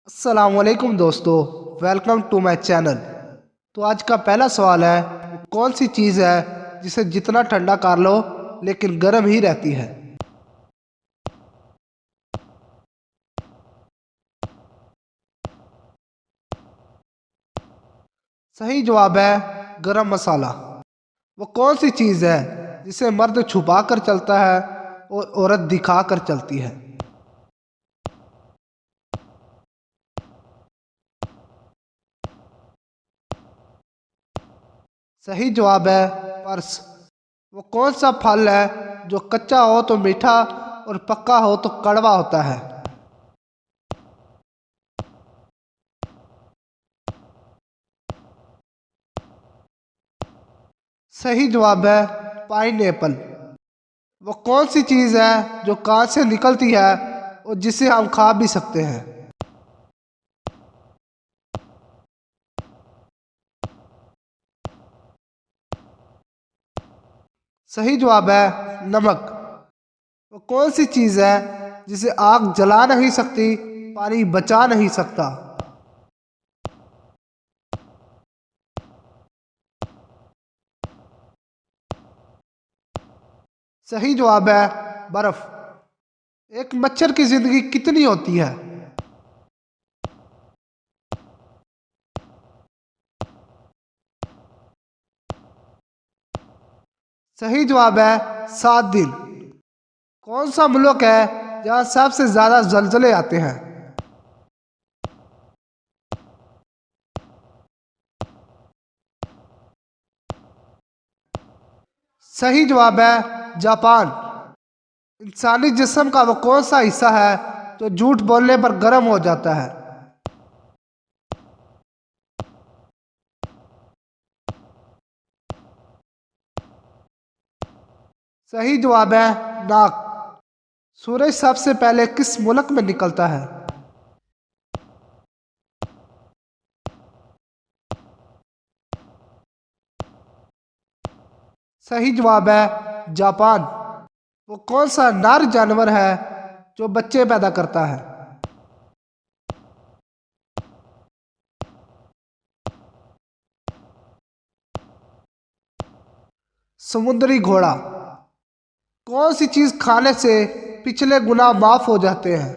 अस्सलामुअलैकुम दोस्तों, welcome to my channel. तो आज का पहला सवाल है, वो कौन सी चीज़ है जिसे जितना ठंडा कर लो लेकिन गर्म ही रहती है। सही जवाब है गरम मसाला। वो कौन सी चीज़ है जिसे मर्द छुपा कर चलता है और औरत दिखा कर चलती है। सही जवाब है पर्स। वो कौन सा फल है जो कच्चा हो तो मीठा और पक्का हो तो कड़वा होता है। सही जवाब है पाइनएप्पल। वो कौन सी चीज़ है जो कांच से निकलती है और जिसे हम खा भी सकते हैं। सही जवाब है नमक। वो कौन सी चीज़ है जिसे आग जला नहीं सकती, पानी बचा नहीं सकता। सही जवाब है बर्फ। एक मच्छर की जिंदगी कितनी होती है। सही जवाब है 7 दिन। कौन सा मुल्क है जहाँ सबसे ज्यादा जलजले आते हैं। सही जवाब है जापान। इंसानी जिस्म का वो कौन सा हिस्सा है जो झूठ बोलने पर गर्म हो जाता है। सही जवाब है नाक। सूरज सबसे पहले किस मुल्क में निकलता है। सही जवाब है जापान। वो कौन सा नर जानवर है जो बच्चे पैदा करता है। समुद्री घोड़ा। कौन सी चीज खाने से पिछले गुनाह माफ हो जाते हैं।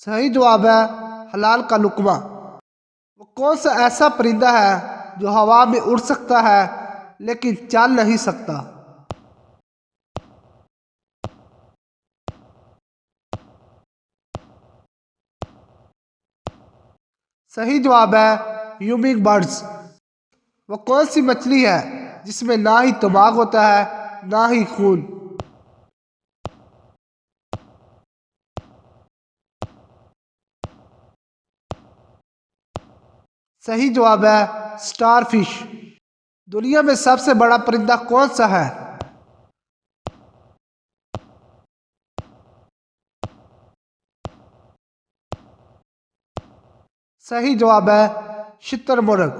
सही जवाब है हलाल का लुकमा। वो कौन सा ऐसा परिंदा है जो हवा में उड़ सकता है लेकिन चल नहीं सकता। सही जवाब है ह्यूमिंग बर्ड्स। वो कौन सी मछली है जिसमें ना ही दिमाग होता है ना ही खून। सही जवाब है स्टारफिश। दुनिया में सबसे बड़ा परिंदा कौन सा है। सही जवाब है शुतुरमुर्ग।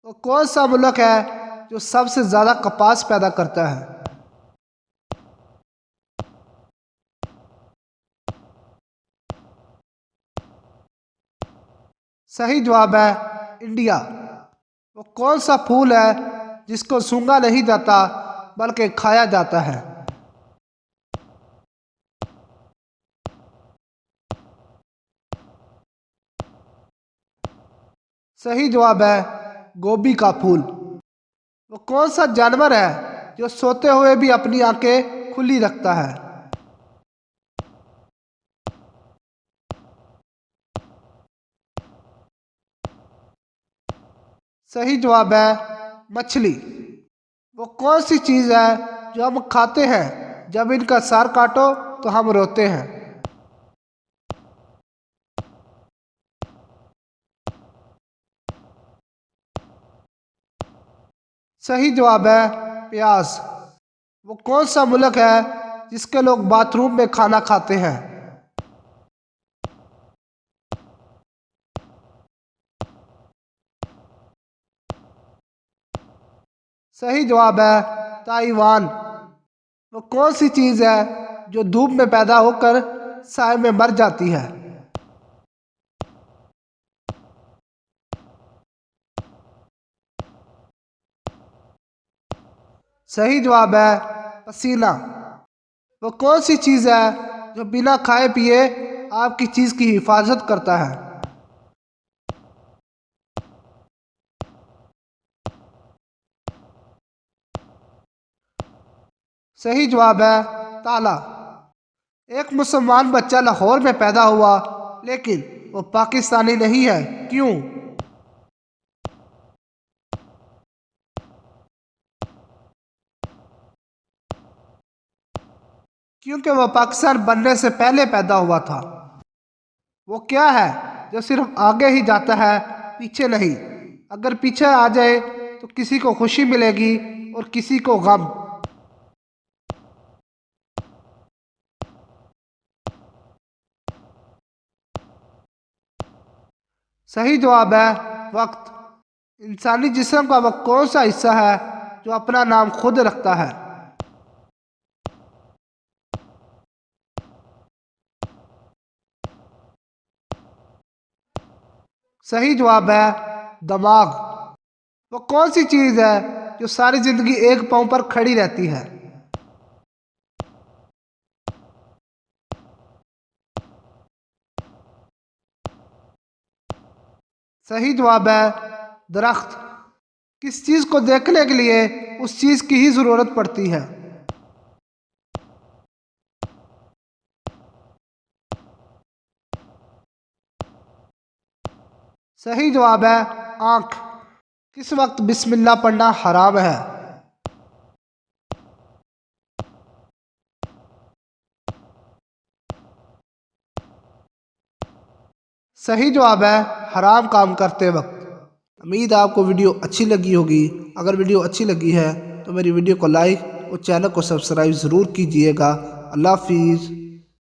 वो कौन सा मुल्क है जो सबसे ज्यादा कपास पैदा करता है। सही जवाब है इंडिया। वो कौन सा फूल है जिसको सूंघा नहीं जाता बल्कि खाया जाता है। सही जवाब है गोभी का फूल। वो कौन सा जानवर है जो सोते हुए भी अपनी आंखें खुली रखता है। सही जवाब है मछली। वो कौन सी चीज है जो हम खाते हैं, जब इनका सर काटो तो हम रोते हैं। सही जवाब है प्याज। वो कौन सा मुल्क है जिसके लोग बाथरूम में खाना खाते हैं। सही जवाब है ताइवान। वो कौन सी चीज़ है जो धूप में पैदा होकर साए में मर जाती है? सही जवाब है पसीना। वो कौन सी चीज़ है जो बिना खाए पिए आपकी चीज़ की हिफाजत करता है? सही जवाब है ताला। एक मुसलमान बच्चा लाहौर में पैदा हुआ लेकिन वो पाकिस्तानी नहीं है, क्यों? क्योंकि वह पाकिस्तान बनने से पहले पैदा हुआ था। वो क्या है जो सिर्फ आगे ही जाता है, पीछे नहीं? अगर पीछे आ जाए तो किसी को खुशी मिलेगी और किसी को गम। सही जवाब है वक्त। इंसानी जिस्म का वह कौन सा हिस्सा है जो अपना नाम खुद रखता है? सही जवाब है दिमाग। वो कौन सी चीज़ है जो सारी जिंदगी एक पाँव पर खड़ी रहती है? सही जवाब है दरख्त। किस चीज़ को देखने के लिए उस चीज़ की ही ज़रूरत पड़ती है? सही जवाब है आँख। किस वक्त बिस्मिल्लाह पढ़ना हराम है? सही जवाब है हराम काम करते वक्त। उम्मीद है आपको वीडियो अच्छी लगी होगी। अगर वीडियो अच्छी लगी है तो मेरी वीडियो को लाइक और चैनल को सब्सक्राइब ज़रूर कीजिएगा। अल्लाह हाफिज़।